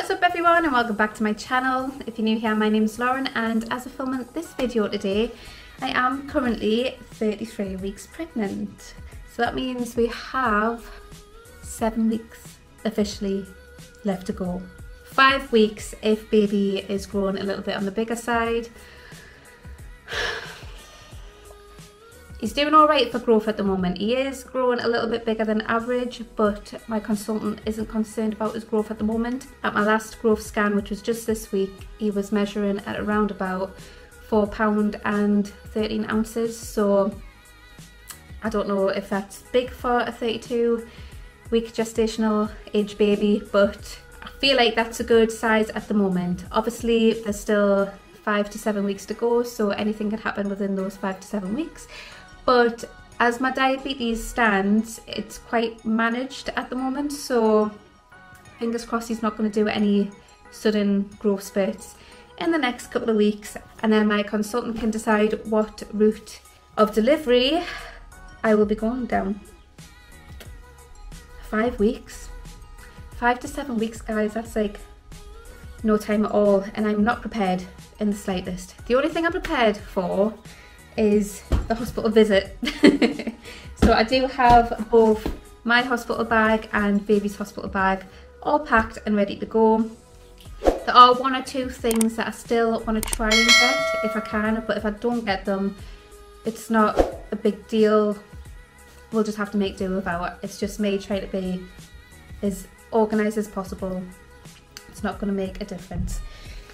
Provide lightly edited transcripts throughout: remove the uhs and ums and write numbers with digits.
What is up everyone, and welcome back to my channel. If you're new here, my name is Lauren, and as of filming this video today, I am currently 33 weeks pregnant. So that means we have 7 weeks officially left to go. 5 weeks if baby is growing a little bit on the bigger side. He's doing alright for growth at the moment. He is growing a little bit bigger than average, but my consultant isn't concerned about his growth at the moment. At my last growth scan, which was just this week, he was measuring at around about £4 and 13 ounces. So I don't know if that's big for a 32-week gestational age baby, but I feel like that's a good size at the moment. Obviously, there's still 5 to 7 weeks to go, so anything can happen within those 5 to 7 weeks. But as my diabetes stands, it's quite managed at the moment, so fingers crossed he's not going to do any sudden growth spurts in the next couple of weeks, and then my consultant can decide what route of delivery I will be going down. 5 weeks. 5 to 7 weeks, guys, that's like no time at all, and I'm not prepared in the slightest. The only thing I'm prepared for is the hospital visit. So I do have both my hospital bag and baby's hospital bag all packed and ready to go. There are 1 or 2 things that I still want to try and get if I can, but if I don't get them, it's not a big deal. We'll just have to make do without it. It's just me trying to be as organised as possible. It's not going to make a difference.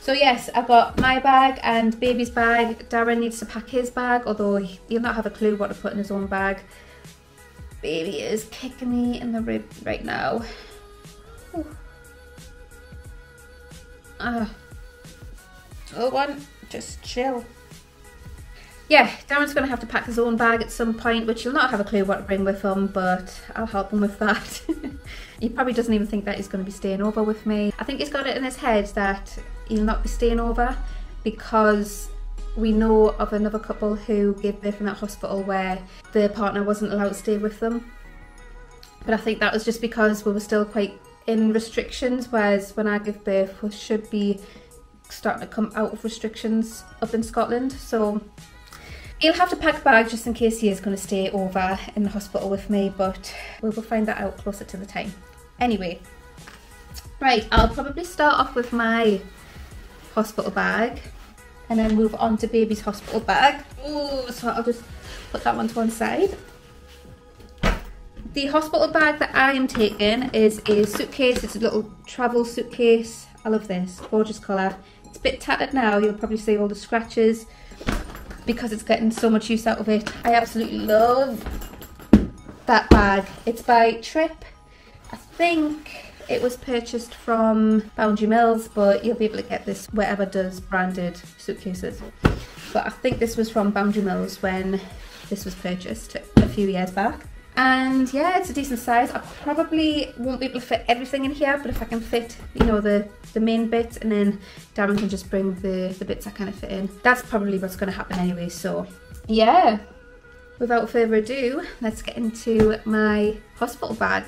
So yes, I've got my bag and baby's bag. Darren needs to pack his bag, although he'll not have a clue what to put in his own bag. Baby is kicking me in the rib right now. Little one, just chill. Yeah, Darren's going to have to pack his own bag at some point, which he'll not have a clue what to bring with him, but I'll help him with that. He probably doesn't even think that he's going to be staying over with me. I think he's got it in his head that he'll not be staying over because we know of another couple who gave birth in that hospital where the partner wasn't allowed to stay with them. But I think that was just because we were still quite in restrictions, whereas when I give birth we should be starting to come out of restrictions up in Scotland. So he'll have to pack a bag just in case he is going to stay over in the hospital with me, but we will find that out closer to the time. Anyway, right, I'll probably start off with my hospital bag and then move on to baby's hospital bag. Ooh, so I'll just put that one to one side. The hospital bag that I am taking is a suitcase. It's a little travel suitcase. I love this, gorgeous colour. It's a bit tattered now, you'll probably see all the scratches because it's getting so much use out of it. I absolutely love that bag. It's by Trip. I think it was purchased from Boundary Mills, but you'll be able to get this wherever does branded suitcases. But I think this was from Boundary Mills when this was purchased a few years back. And yeah, it's a decent size. I probably won't be able to fit everything in here, but if I can fit, you know, the main bits, and then Darren can just bring the bits I kind of fit in. That's probably what's going to happen anyway, so yeah. Without further ado, let's get into my hospital bag.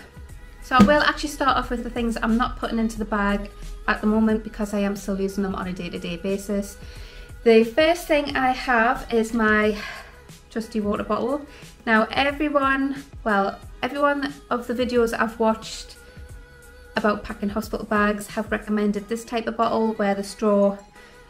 So I will actually start off with the things I'm not putting into the bag at the moment because I am still using them on a day-to-day basis. The first thing I have is my trusty water bottle. Now everyone of the videos I've watched about packing hospital bags have recommended this type of bottle where the straw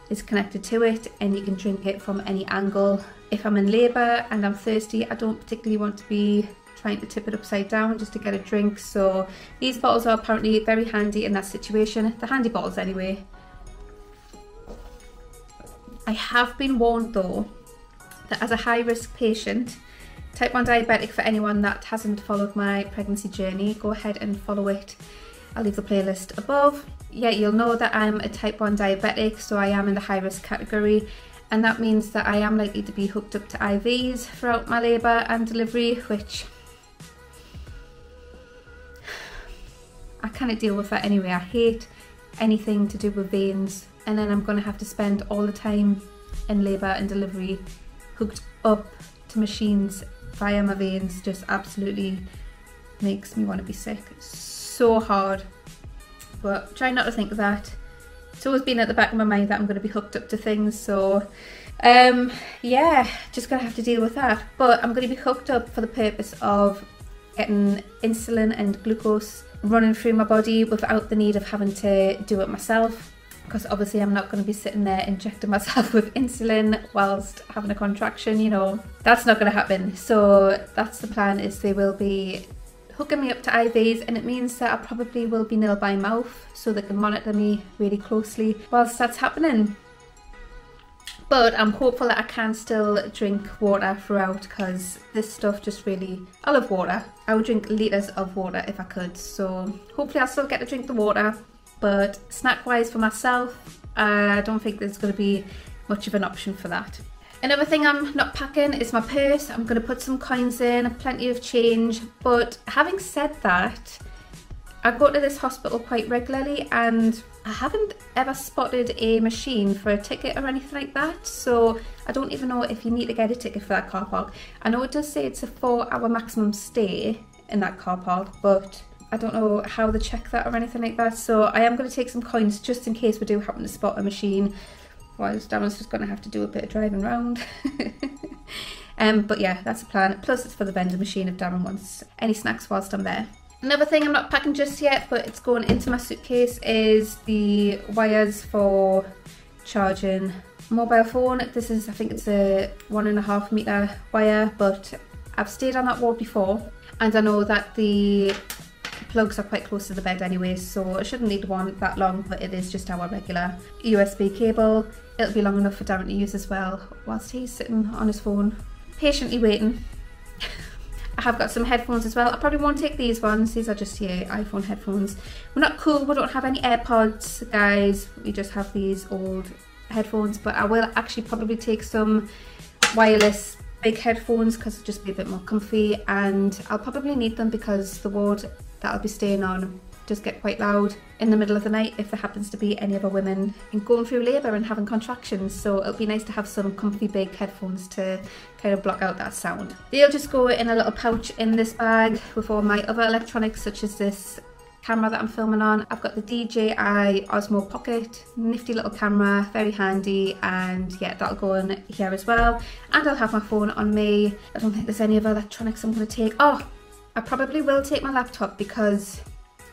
is connected to it and you can drink it from any angle. If I'm in labour and I'm thirsty, I don't particularly want to be trying to tip it upside down just to get a drink, so these bottles are apparently very handy in that situation. They're handy bottles anyway. I have been warned though that as a high-risk patient, type 1 diabetic, for anyone that hasn't followed my pregnancy journey, go ahead and follow it. I'll leave the playlist above. Yeah, you'll know that I'm a type 1 diabetic, so I am in the high-risk category, and that means that I am likely to be hooked up to IVs throughout my labour and delivery, which I kind of deal with that anyway. I hate anything to do with veins, and then I'm going to have to spend all the time in labour and delivery hooked up to machines via my veins. Just absolutely makes me want to be sick. It's so hard. but try not to think of that. It's always been at the back of my mind that I'm going to be hooked up to things, so yeah, just going to have to deal with that. But I'm going to be hooked up for the purpose of getting insulin and glucose running through my body without the need of having to do it myself, because obviously I'm not going to be sitting there injecting myself with insulin whilst having a contraction, you know, that's not going to happen. So that's the plan, is they will be hooking me up to IVs, and it means that I probably will be nil by mouth, so they can monitor me really closely whilst that's happening. But I'm hopeful that I can still drink water throughout, because this stuff just really, I love water. I would drink litres of water if I could, so hopefully I'll still get to drink the water. But snack wise for myself, I don't think there's going to be much of an option for that. Another thing I'm not packing is my purse. I'm going to put some coins in, plenty of change. But having said that, I go to this hospital quite regularly and I haven't ever spotted a machine for a ticket or anything like that. So I don't even know if you need to get a ticket for that car park. I know it does say it's a 4-hour maximum stay in that car park, but I don't know how they check that or anything like that. So I am going to take some coins just in case we do happen to spot a machine. Otherwise, Darren's just going to have to do a bit of driving around. But yeah, that's the plan. Plus it's for the vending machine if Darren wants any snacks whilst I'm there. Another thing I'm not packing just yet, but it's going into my suitcase, is the wires for charging mobile phone. This is, I think it's a 1.5 metre wire, but I've stayed on that wall before and I know that the plugs are quite close to the bed anyway, so I shouldn't need one that long, but it is just our regular USB cable. It'll be long enough for Darren to use as well whilst he's sitting on his phone patiently waiting. I have got some headphones as well. I probably won't take these ones. These are just your iPhone headphones. We're not cool, we don't have any AirPods, guys. We just have these old headphones, but I will actually probably take some wireless big headphones because it'll just be a bit more comfy, and I'll probably need them because the ward that I'll be staying on just get quite loud in the middle of the night if there happens to be any other women going through labour and having contractions, so it'll be nice to have some comfy big headphones to kind of block out that sound. They'll just go in a little pouch in this bag with all my other electronics, such as this camera that I'm filming on. I've got the DJI Osmo Pocket, nifty little camera, very handy, and yeah, that'll go in here as well. And I'll have my phone on me. I don't think there's any other electronics I'm going to take. Oh, I probably will take my laptop because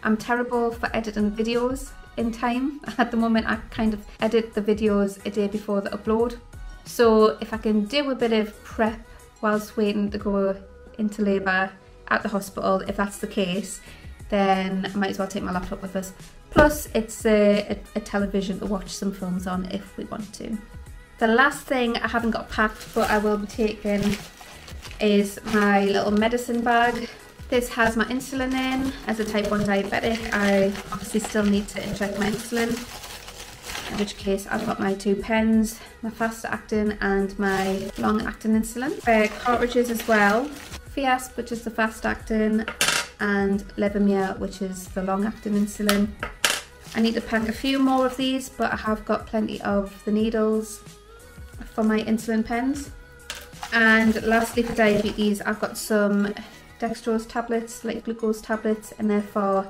I'm terrible for editing videos in time. At the moment I kind of edit the videos a day before the upload. So if I can do a bit of prep whilst waiting to go into labour at the hospital, if that's the case, then I might as well take my laptop with us. Plus it's a television to watch some films on if we want to. The last thing I haven't got packed but I will be taking is my little medicine bag. This has my insulin in. As a type 1 diabetic, I obviously still need to inject my insulin, in which case I've got my 2 pens, my fast acting and my long acting insulin. Cartridges as well, Fiasp, which is the fast acting, and Levemir, which is the long acting insulin. I need to pack a few more of these, but I have got plenty of the needles for my insulin pens. And lastly for diabetes, I've got some dextrose tablets, like glucose tablets, and therefore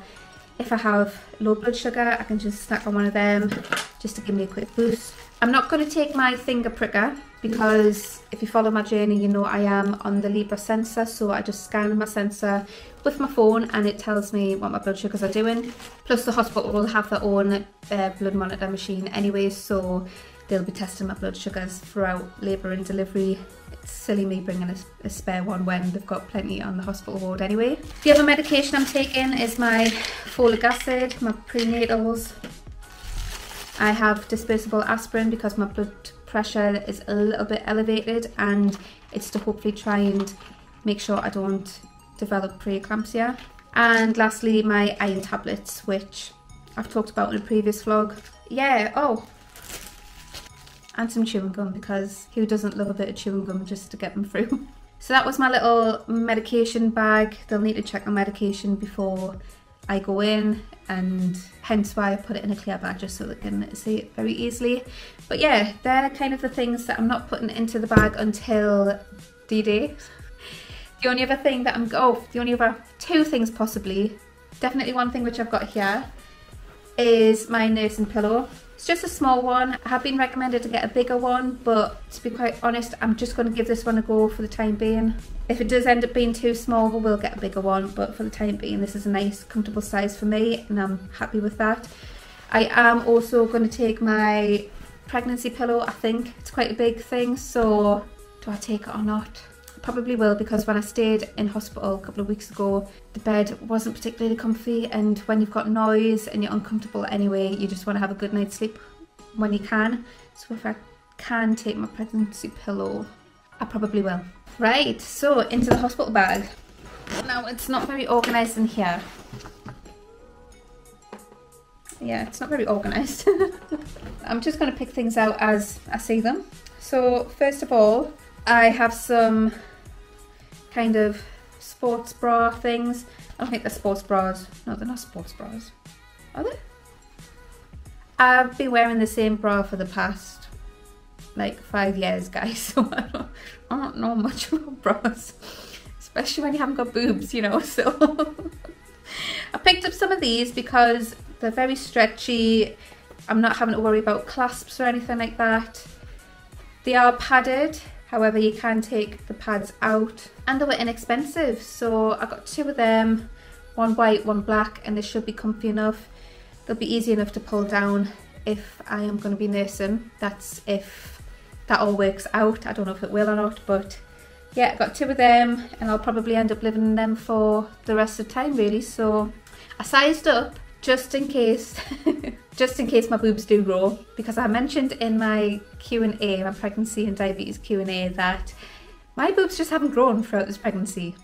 if I have low blood sugar I can just snack on one of them just to give me a quick boost. I'm not going to take my finger pricker because if you follow my journey you know I am on the Libra sensor, so I just scan my sensor with my phone and it tells me what my blood sugars are doing. Plus the hospital will have their own blood monitor machine anyway, so they'll be testing my blood sugars throughout labour and delivery. It's silly me bringing a spare one when they've got plenty on the hospital ward anyway. The other medication I'm taking is my folic acid, my prenatals. I have disposable aspirin because my blood pressure is a little bit elevated, and it's to hopefully try and make sure I don't develop preeclampsia. And lastly my iron tablets, which I've talked about in a previous vlog. Yeah, oh, and some chewing gum, because who doesn't love a bit of chewing gum just to get them through. So that was my little medication bag. They'll need to check my medication before I go in, and hence why I put it in a clear bag just so they can see it very easily. But yeah, they're kind of the things that I'm not putting into the bag until D-Day. The only other thing that the only other 2 things possibly, definitely one thing which I've got here is my nursing pillow. It's just a small one. I have been recommended to get a bigger one, but to be quite honest, I'm just going to give this one a go for the time being. If it does end up being too small, we will get a bigger one, but for the time being, this is a nice, comfortable size for me, and I'm happy with that. I am also going to take my pregnancy pillow. I think it's quite a big thing, so do I take it or not? I probably will, because when I stayed in hospital a couple of weeks ago, the bed wasn't particularly comfy, and when you've got noise and you're uncomfortable anyway, you just want to have a good night's sleep when you can. So if I can take my pregnancy pillow, I probably will. Right, so into the hospital bag. Now, it's not very organised in here. Yeah, it's not very organised. I'm just going to pick things out as I see them. So first of all, I have some kind of sports bra things. I don't think they're sports bras. No, they're not sports bras. Are they? I've been wearing the same bra for the past like 5 years, guys, so I don't know much about bras, especially when you haven't got boobs, you know. So I picked up some of these because they're very stretchy. I'm not having to worry about clasps or anything like that. They are padded, however you can take the pads out, and they were inexpensive, so I got 2 of them, one white, one black, and they should be comfy enough. They'll be easy enough to pull down if I am going to be nursing. That's if that all works out. I don't know if it will or not, but yeah, I got 2 of them, and I'll probably end up living in them for the rest of the time, really. So I sized up just in case just in case my boobs do grow, because I mentioned in my Q&A, my pregnancy and diabetes Q&A, that my boobs just haven't grown throughout this pregnancy,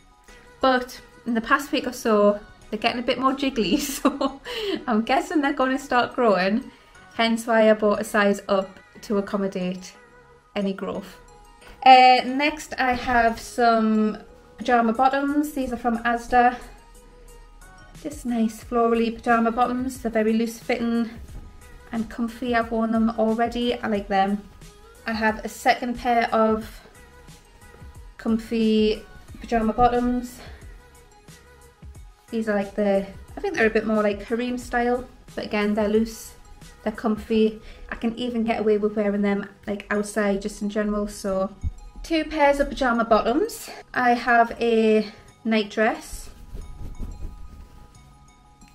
but in the past week or so they're getting a bit more jiggly, so I'm guessing they're going to start growing, hence why I bought a size up to accommodate any growth. Next I have some pajama bottoms. These are from Asda. Just nice florally pajama bottoms. They're very loose fitting and comfy. I've worn them already. I like them. I have a second pair of comfy pajama bottoms. These are like I think they're a bit more like harem style, but again, they're loose, they're comfy. I can even get away with wearing them like outside just in general. So 2 pairs of pajama bottoms. I have a night dress.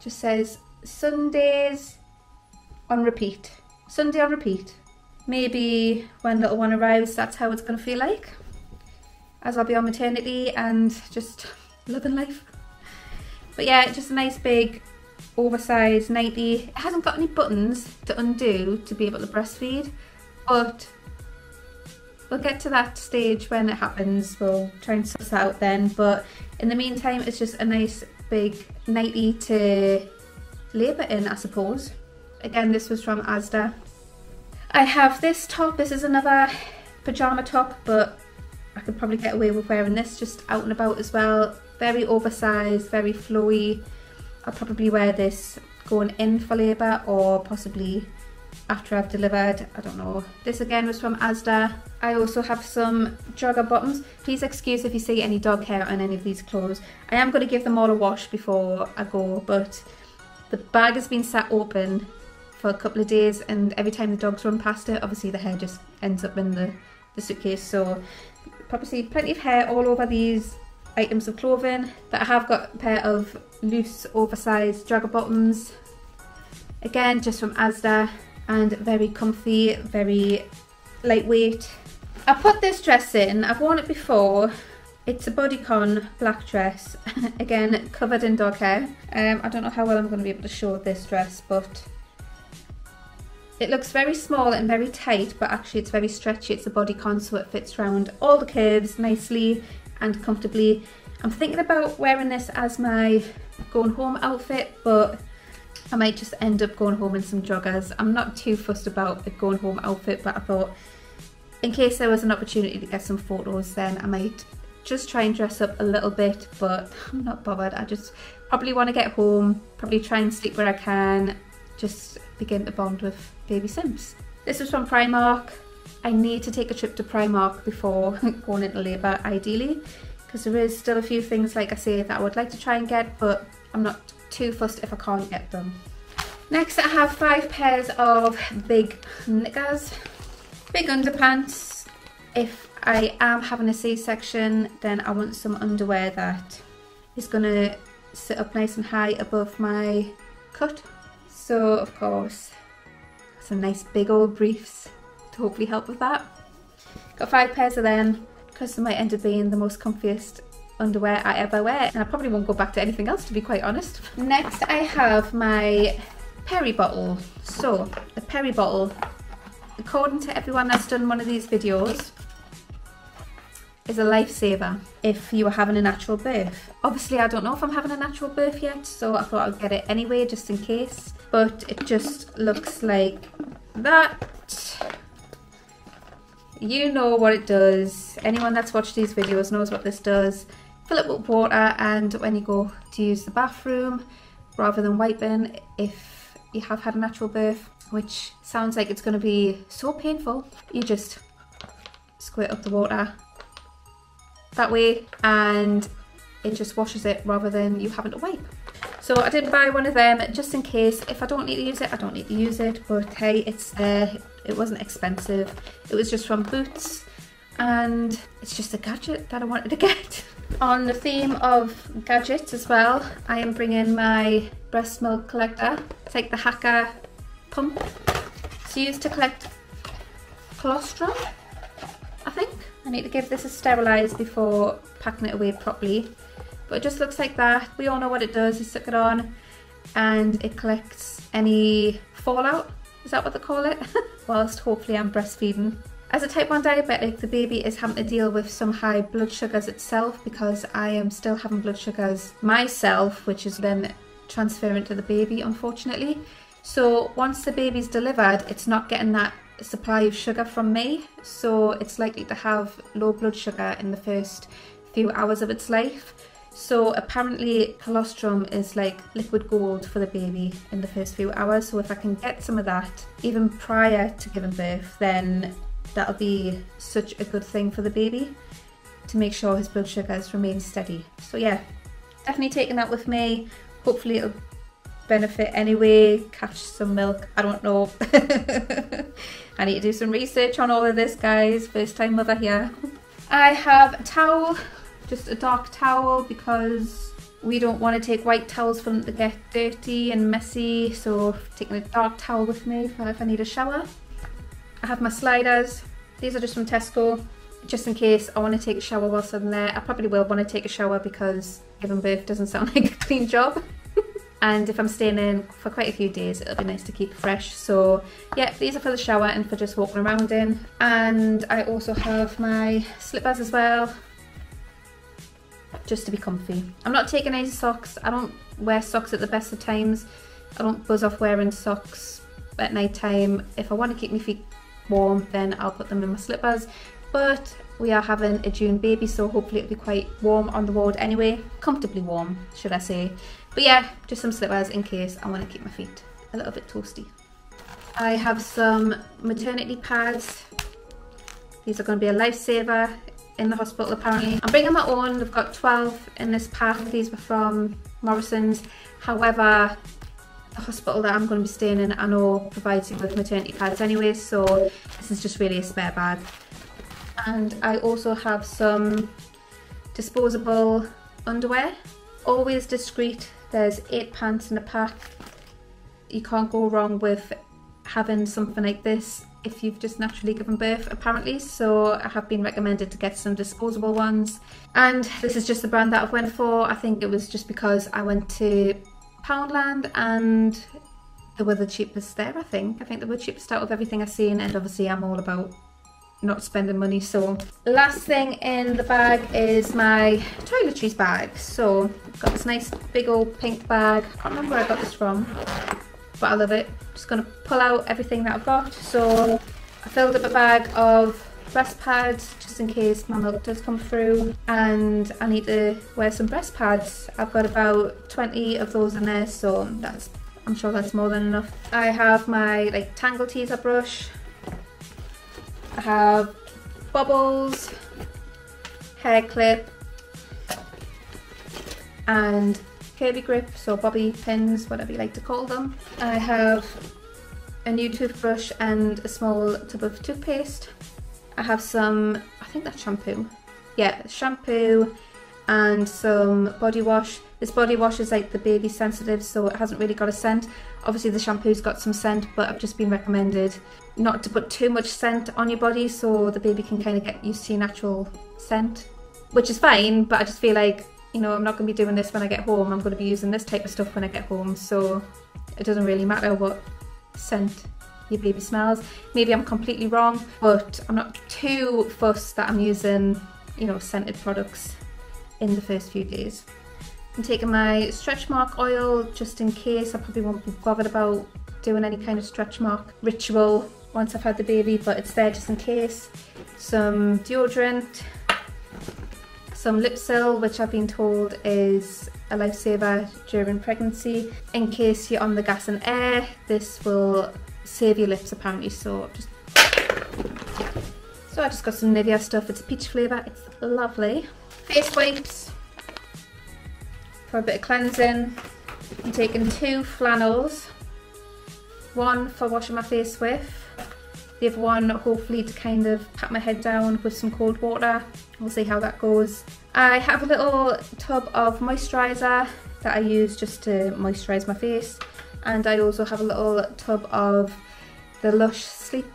Just says Sundays on repeat. Sunday on repeat. Maybe when little one arrives, that's how it's going to feel like, as I'll be on maternity and just loving life. But yeah, just a nice big oversized nightie. It hasn't got any buttons to undo to be able to breastfeed, but we'll get to that stage when it happens. We'll try and suss that out then, but in the meantime, it's just a nice big nightie to labour in, I suppose. Again, this was from Asda. I have this top. This is another pajama top, but I could probably get away with wearing this just out and about as well. Very oversized, very flowy. I'll probably wear this going in for labour or possibly after I've delivered, I don't know. This again was from Asda. I also have some jogger bottoms. Please excuse if you see any dog hair on any of these clothes. I am going to give them all a wash before I go, but the bag has been sat open for a couple of days, and every time the dogs run past it, obviously the hair just ends up in the suitcase. So you probably see plenty of hair all over these items of clothing. But I have got a pair of loose oversized jogger bottoms, again just from Asda, and very comfy, very lightweight. I put this dress in, I've worn it before. It's a bodycon black dress, again covered in dog hair. I don't know how well I'm going to be able to show this dress, but it looks very small and very tight, but actually it's very stretchy. It's a bodycon, so it fits around all the curves nicely and comfortably. I'm thinking about wearing this as my going home outfit, but I might just end up going home in some joggers. I'm not too fussed about a going home outfit, but I thought in case there was an opportunity to get some photos, then I might just try and dress up a little bit, but I'm not bothered. I just probably want to get home, probably try and sleep where I can, just begin to bond with baby Sims. This is from Primark. I need to take a trip to Primark before going into labour, ideally, because there is still a few things, like I say, that I would like to try and get, but I'm not too fussed if I can't get them. Next I have 5 pairs of big knickers, big underpants. If I am having a C-section, then I want some underwear that is going to sit up nice and high above my cut. So of course, some nice big old briefs to hopefully help with that. Got 5 pairs of them because they might end up being the most comfiest underwear I ever wear, and I probably won't go back to anything else, to be quite honest. Next I have my Peri Bottle. So the Peri Bottle, according to everyone that's done one of these videos, is a lifesaver if you are having a natural birth. Obviously I don't know if I'm having a natural birth yet, so I thought I'd get it anyway just in case. But it just looks like that. You know what it does. Anyone that's watched these videos knows what this does. Fill it with water, and when you go to use the bathroom, rather than wiping, if you have had a natural birth, which sounds like it's going to be so painful, you just squirt up the water that way and it just washes it rather than you having to wipe. So I did buy one of them just in case. If I don't need to use it, I don't need to use it, but hey, it's there. It wasn't expensive. It was just from Boots, and it's just a gadget that I wanted to get. On the theme of gadgets as well, I am bringing my breast milk collector. It's like the Hacker pump. It's used to collect colostrum, I think. I need to give this a sterilise before packing it away properly. But it just looks like that. We all know what it does. You stick it on and it collects any fallout. Is that what they call it? Whilst hopefully I'm breastfeeding. As a type 1 diabetic, the baby is having to deal with some high blood sugars itself, because I am still having blood sugars myself, which is then transferring to the baby, unfortunately. So once the baby's delivered, it's not getting that supply of sugar from me, so it's likely to have low blood sugar in the first few hours of its life. So apparently colostrum is like liquid gold for the baby in the first few hours, so if I can get some of that even prior to giving birth, then that'll be such a good thing for the baby to make sure his blood sugars remain steady. So yeah, definitely taking that with me. Hopefully it'll benefit anyway, catch some milk, I don't know. I need to do some research on all of this, guys. First time mother here. I have a towel, just a dark towel, because we don't want to take white towels for them to get dirty and messy, so I'm taking a dark towel with me for if I need a shower. I have my sliders. These are just from Tesco, just in case I want to take a shower whilst I'm there. I probably will want to take a shower because giving birth doesn't sound like a clean job. And if I'm staying in for quite a few days, it'll be nice to keep fresh. So yeah, these are for the shower and for just walking around in. And I also have my slippers as well, just to be comfy. I'm not taking any socks. I don't wear socks at the best of times. I don't buzz off wearing socks at night time. If I want to keep my feet warm, then I'll put them in my slippers. But we are having a June baby, so hopefully it'll be quite warm on the ward anyway. Comfortably warm, should I say. But yeah, just some slippers in case I want to keep my feet a little bit toasty. I have some maternity pads. These are going to be a lifesaver in the hospital apparently. I'm bringing my own. I've got 12 in this pack. These were from Morrison's. However, the hospital that I'm going to be staying in, I know, provides you with maternity pads anyway, so this is just really a spare bag. And I also have some disposable underwear. Always discreet. There's 8 pants in a pack. You can't go wrong with having something like this if you've just naturally given birth apparently, so I have been recommended to get some disposable ones. And this is just the brand that I've went for. I think it was just because I went to Poundland and they were the cheapest there, I think they were cheapest out of everything I've seen, and obviously I'm all about not spending money. So last thing in the bag is my toiletries bag. So I've got this nice big old pink bag. I can't remember where I got this from, but I love it. Just gonna pull out everything that I've got. So I filled up a bag of breast pads just in case my milk does come through, and I need to wear some breast pads. I've got about 20 of those in there, so I'm sure that's more than enough. I have my like Tangle Teaser brush. I have bubbles, hair clip, and curly grip, so bobby pins, whatever you like to call them. I have a new toothbrush and a small tub of toothpaste. I have some, I think that's shampoo. Yeah, shampoo and some body wash. This body wash is like the baby sensitive, so it hasn't really got a scent. Obviously the shampoo's got some scent, but I've just been recommended not to put too much scent on your body so the baby can kind of get used to your natural scent, which is fine, but I just feel like, you know, I'm not going to be doing this when I get home. I'm going to be using this type of stuff when I get home, so it doesn't really matter what scent your baby smells. Maybe I'm completely wrong, but I'm not too fussed that I'm using, you know, scented products in the first few days. I'm taking my stretch mark oil just in case. I probably won't be bothered about doing any kind of stretch mark ritual once I've had the baby, but it's there just in case. Some deodorant, some Lipsil, which I've been told is a lifesaver during pregnancy. In case you're on the gas and air, this will save your lips apparently, so I just got some Nivea stuff. It's a peach flavour, it's lovely. Face wipes for a bit of cleansing. I'm taking 2 flannels, one for washing my face with, the other one hopefully to kind of pat my head down with some cold water. We'll see how that goes. I have a little tub of moisturiser that I use just to moisturise my face, and I also have a little tub of the Lush Sleep,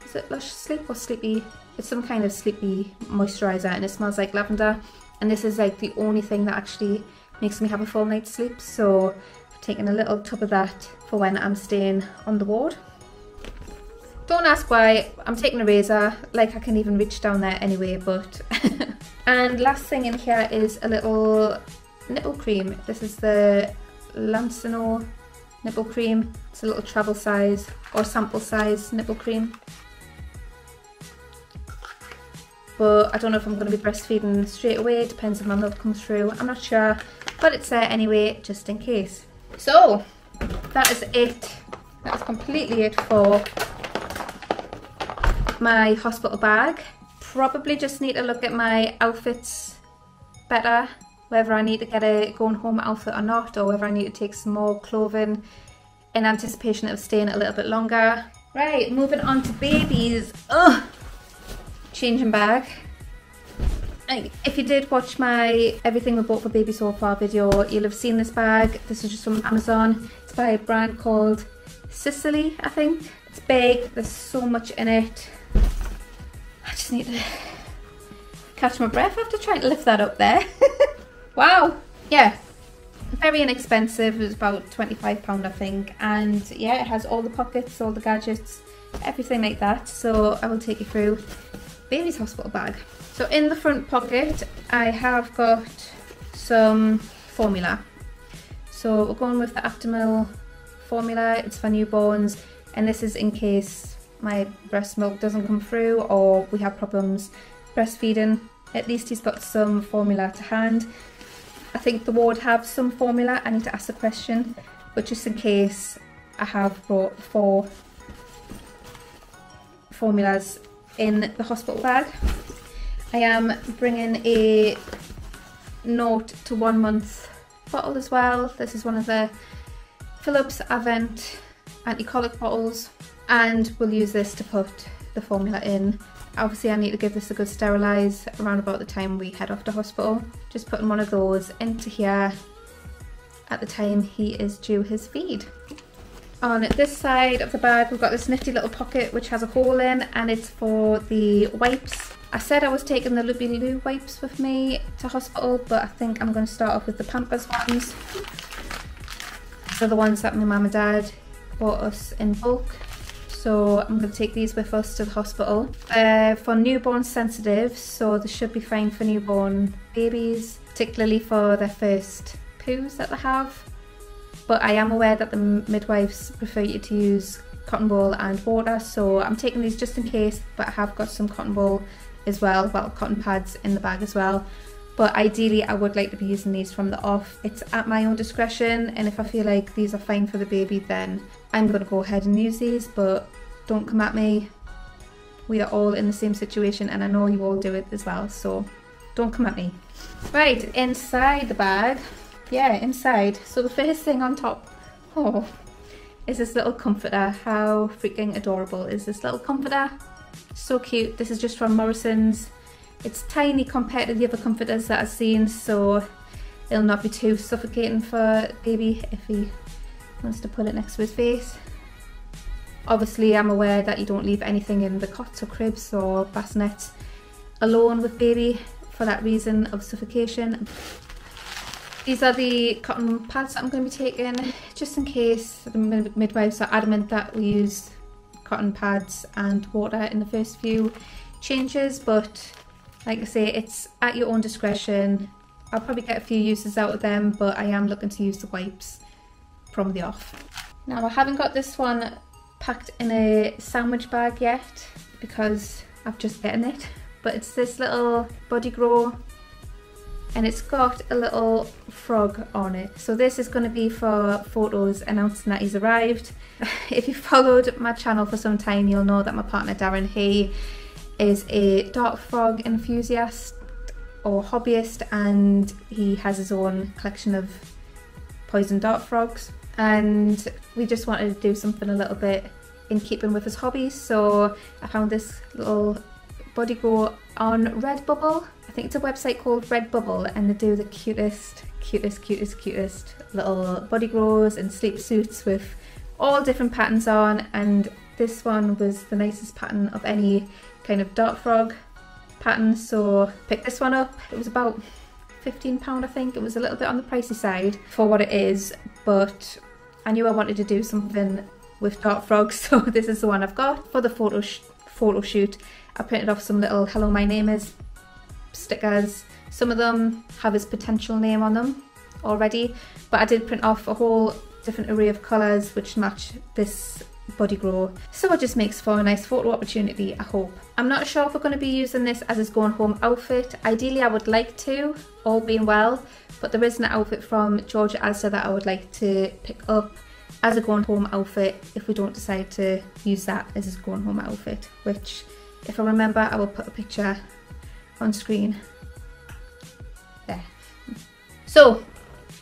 is it Lush Sleep or Sleepy? It's some kind of sleepy moisturiser and it smells like lavender, and this is like the only thing that actually makes me have a full night's sleep, so I've taken a little tub of that for when I'm staying on the ward. Don't ask why, I'm taking a razor, like I can even reach down there anyway, but and last thing in here is a little nipple cream. This is the Lancino nipple cream. It's a little travel size or sample size nipple cream. But I don't know if I'm going to be breastfeeding straight away, it depends if my milk comes through, I'm not sure, but it's there anyway just in case. So that is it, that is completely it for my hospital bag. Probably just need to look at my outfits better, whether I need to get a going home outfit or not, or whether I need to take some more clothing in anticipation of staying a little bit longer. Right, moving on to babies. Ugh. Changing bag. If you did watch my everything we bought for baby so far video, you'll have seen this bag. This is just from Amazon. It's by a brand called Sicily, I think. It's big, there's so much in it. I just need to catch my breath after trying to lift that up there. Wow, yeah, very inexpensive. It was about £25 I think, and yeah, it has all the pockets, all the gadgets, everything like that. So I will take you through baby's hospital bag. So in the front pocket I have got some formula. So we're going with the Aptamil formula. It's for newborns, and this is in case my breast milk doesn't come through or we have problems breastfeeding. At least he's got some formula to hand. I think the ward have some formula. I need to ask the question, but just in case, I have brought 4 formulas in the hospital bag. I am bringing a 0 to 1 month bottle as well. This is one of the Philips Avent anti-colic bottles, and we'll use this to put the formula in. Obviously I need to give this a good sterilise around about the time we head off to hospital. Just putting one of those into here at the time he is due his feed. On this side of the bag we've got this nifty little pocket which has a hole in, and it's for the wipes. I said I was taking the Loopy Loo wipes with me to hospital, but I think I'm going to start off with the Pampers ones. These are the ones that my mum and dad bought us in bulk, so I'm going to take these with us to the hospital. For newborn sensitive, so this should be fine for newborn babies, particularly for their first poos that they have. But I am aware that the midwives prefer you to use cotton wool and water, so I'm taking these just in case, but I have got some cotton wool as well, well, cotton pads in the bag as well. But ideally I would like to be using these from the off. It's at my own discretion, and if I feel like these are fine for the baby, then I'm going to go ahead and use these, but don't come at me. We are all in the same situation, and I know you all do it as well, so don't come at me. Right, inside the bag yeah, inside. So the first thing on top, oh, is this little comforter. How freaking adorable is this little comforter? So cute. This is just from Morrison's. It's tiny compared to the other comforters that I've seen, so it'll not be too suffocating for baby if he wants to put it next to his face. Obviously, I'm aware that you don't leave anything in the cots or cribs or bassinets alone with baby for that reason of suffocation. These are the cotton pads that I'm going to be taking, just in case the midwives are adamant that we use cotton pads and water in the first few changes, but like I say, it's at your own discretion. I'll probably get a few uses out of them, but I am looking to use the wipes from the off. Now, I haven't got this one packed in a sandwich bag yet because I've just gotten it, but it's this little body grow and it's got a little frog on it. So this is going to be for photos announcing that he's arrived. If you followed my channel for some time, you'll know that my partner Darren, he is a dart frog enthusiast or hobbyist, and he has his own collection of poison dart frogs, and we just wanted to do something a little bit in keeping with his hobbies. So I found this little body grow on Redbubble. I think it's a website called Redbubble, and they do the cutest little body grows and sleep suits with all different patterns on, and this one was the nicest pattern of any kind of dart frog pattern, so picked this one up. It was about £15, I think. It was a little bit on the pricey side for what it is, but I knew I wanted to do something with dart frogs, so this is the one I've got. For the photo shoot, I printed off some little "Hello, my name is" stickers. Some of them have his potential name on them already, but I did print off a whole different array of colours which match this body grow, so it just makes for a nice photo opportunity, I hope. I'm not sure if we're going to be using this as his going home outfit. Ideally I would like to, all being well, but there is an outfit from Georgia Asda that I would like to pick up as a going home outfit if we don't decide to use that as his going home outfit, which, if I remember, I will put a picture on screen there. So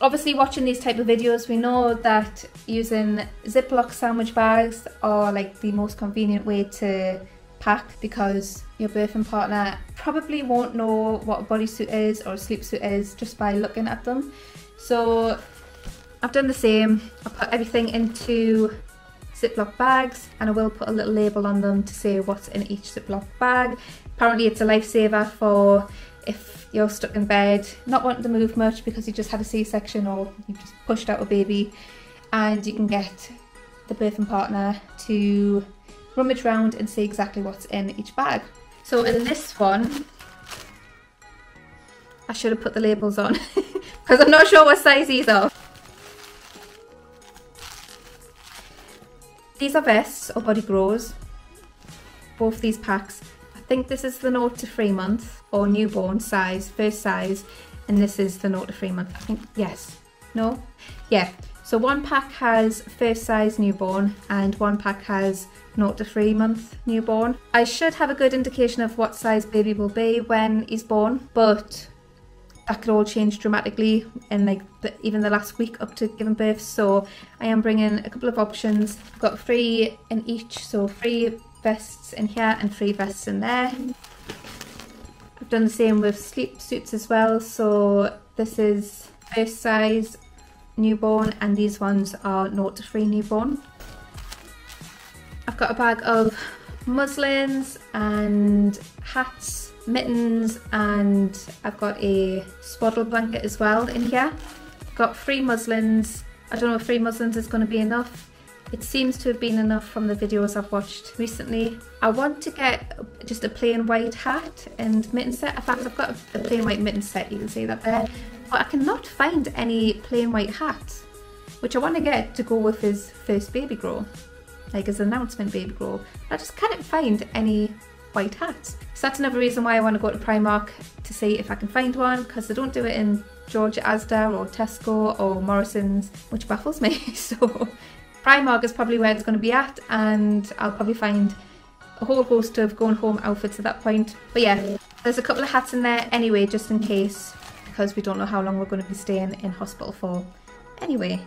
obviously, watching these type of videos, we know that using Ziploc sandwich bags are like the most convenient way to pack, because your birthing partner probably won't know what a bodysuit is or a sleep suit is just by looking at them. So I've done the same. I put everything into Ziploc bags, and I will put a little label on them to say what's in each Ziploc bag. Apparently it's a lifesaver for if you're stuck in bed, not wanting to move much because you just had a C-section or you just pushed out a baby, and you can get the birthing partner to rummage around and see exactly what's in each bag. So in this one, I should have put the labels on because I'm not sure what size these are. These are vests or body grows, both these packs. I think this is the 0 to 3 month or newborn size, first size, and this is the 0 to 3 month. I think, yes, no? Yeah, so one pack has first size newborn and one pack has 0 to 3 month newborn. I should have a good indication of what size baby will be when he's born, but that could all change dramatically in like even the last week up to giving birth. So I am bringing a couple of options. I've got 3 in each, so 3 vests in here and 3 vests in there. I've done the same with sleep suits as well, so this is first size newborn and these ones are 0 to 3 newborn. I've got a bag of muslins and hats, mittens, and I've got a swaddle blanket as well in here. I've got 3 muslins. I don't know if 3 muslins is going to be enough. It seems to have been enough from the videos I've watched recently. I want to get just a plain white hat and mitten set. In fact, I've got a plain white mitten set, you can see that there. But I cannot find any plain white hats, which I want to get to go with his first baby grow, like his announcement baby grow. I just can't find any white hats. So that's another reason why I want to go to Primark to see if I can find one, because they don't do it in Georgia Asda or Tesco or Morrison's, which baffles me. So Primark is probably where it's going to be at, and I'll probably find a whole host of going home outfits at that point. But yeah, there's a couple of hats in there anyway, just in case, because we don't know how long we're going to be staying in hospital for. Anyway,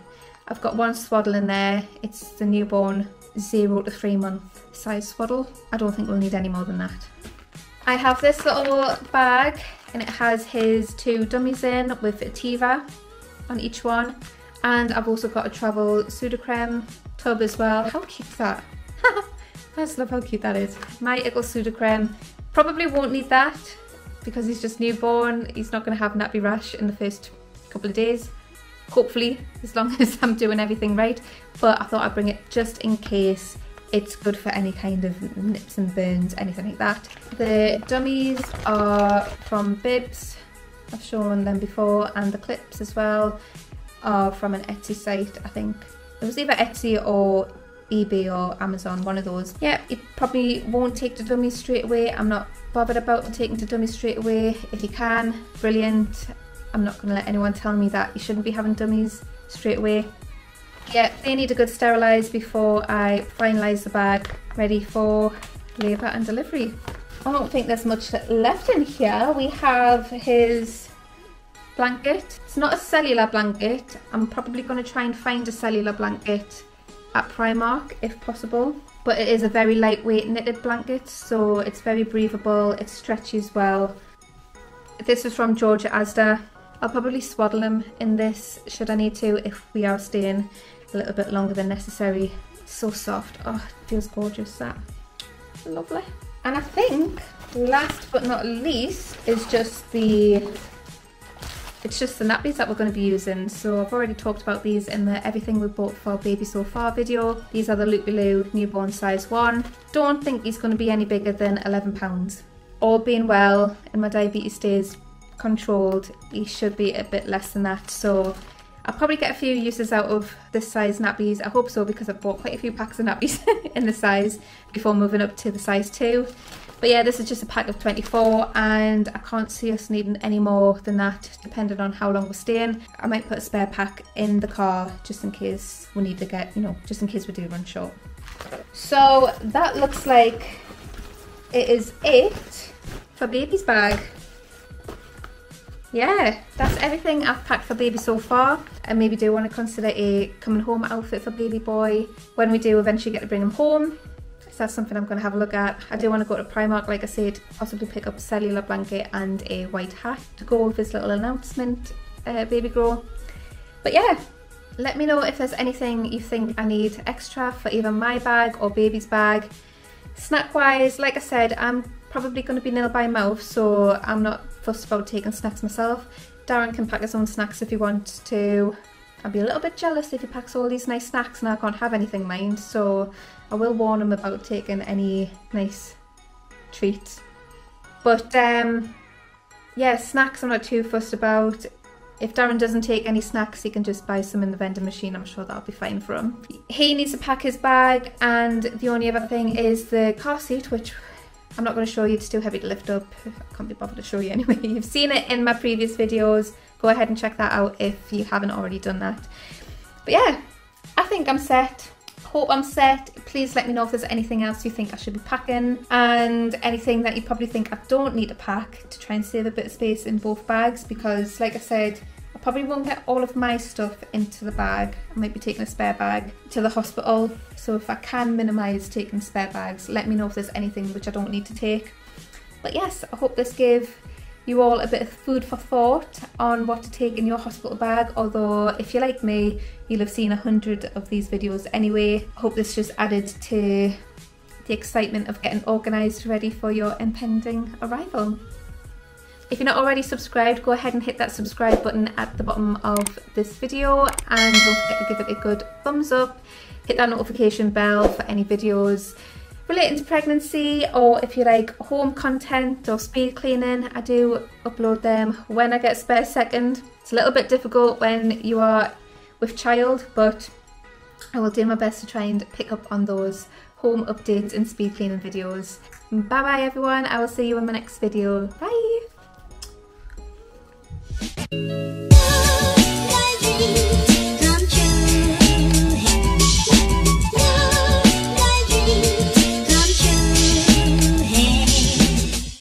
I've got one swaddle in there. It's the newborn 0 to 3 month size swaddle. I don't think we'll need any more than that. I have this little bag and it has his 2 dummies in with Tiva on each one. And I've also got a travel Sudocrem tub as well. How cute is that? I just love how cute that is. My little Sudocrem. Probably won't need that because he's just newborn. He's not going to have nappy rash in the first couple of days. Hopefully, as long as I'm doing everything right. But I thought I'd bring it just in case. It's good for any kind of nips and burns, anything like that. The dummies are from Bibs. I've shown them before, and the clips as well are from an Etsy site, I think. It was either Etsy or eBay or Amazon, one of those. Yeah, you probably won't take the dummies straight away. I'm not bothered about taking the dummies straight away. If you can, brilliant. I'm not going to let anyone tell me that you shouldn't be having dummies straight away. Yeah, they need a good sterilise before I finalise the bag ready for labour and delivery. I don't think there's much left in here. We have his blanket. It's not a cellular blanket. I'm probably going to try and find a cellular blanket at Primark if possible. But it is a very lightweight knitted blanket, so it's very breathable, it stretches well. This is from Georgia Asda. I'll probably swaddle him in this should I need to if we are staying a little bit longer than necessary. So soft. Oh, it feels gorgeous, that. Lovely. And I think last but not least is just the nappies that we're going to be using. So I've already talked about these in the everything we bought for baby so far video. These are the Loopy-Loo newborn size 1. Don't think he's going to be any bigger than 11 pounds. All being well and my diabetes stays controlled, he should be a bit less than that. So I'll probably get a few uses out of this size nappies. I hope so, because I've bought quite a few packs of nappies in this size before moving up to the size 2. But yeah, this is just a pack of 24 and I can't see us needing any more than that depending on how long we're staying. I might put a spare pack in the car just in case we need to get, just in case we do run short. So that looks like it is it for baby's bag. Yeah, that's everything I've packed for baby so far. I maybe do want to consider a coming home outfit for baby boy when we do eventually get to bring him home. So that's something I'm going to have a look at. I do want to go to Primark, like I said, possibly pick up a cellular blanket and a white hat to go with this little announcement baby grow. But yeah, let me know if there's anything you think I need extra for either my bag or baby's bag. Snack wise, like I said, I'm probably going to be nil by mouth, so I'm not fussed about taking snacks myself. Darren can pack his own snacks if he wants to. I'd be a little bit jealous if he packs all these nice snacks and I can't have anything mind, so I will warn him about taking any nice treats. But yeah, snacks I'm not too fussed about. If Darren doesn't take any snacks, he can just buy some in the vending machine. I'm sure that'll be fine for him. He needs to pack his bag, and the only other thing is the car seat, which I'm not going to show you, it's too heavy to lift up. I can't be bothered to show you anyway. You've seen it in my previous videos. Go ahead and check that out if you haven't already done that. But yeah, I think I'm set. Hope I'm set. Please let me know if there's anything else you think I should be packing, and anything that you probably think I don't need to pack to try and save a bit of space in both bags, because like I said, I probably won't get all of my stuff into the bag. I might be taking a spare bag to the hospital, so if I can minimise taking spare bags, let me know if there's anything which I don't need to take. But yes, I hope this gave you all a bit of food for thought on what to take in your hospital bag, although if you're like me, you'll have seen 100 of these videos anyway. I hope this just added to the excitement of getting organised ready for your impending arrival. If you're not already subscribed, go ahead and hit that subscribe button at the bottom of this video, and don't forget to give it a good thumbs up. Hit that notification bell for any videos relating to pregnancy, or if you like home content or speed cleaning. I do upload them when I get a spare second. It's a little bit difficult when you are with child, but I will do my best to try and pick up on those home updates and speed cleaning videos. Bye bye everyone, I will see you in my next video. Bye!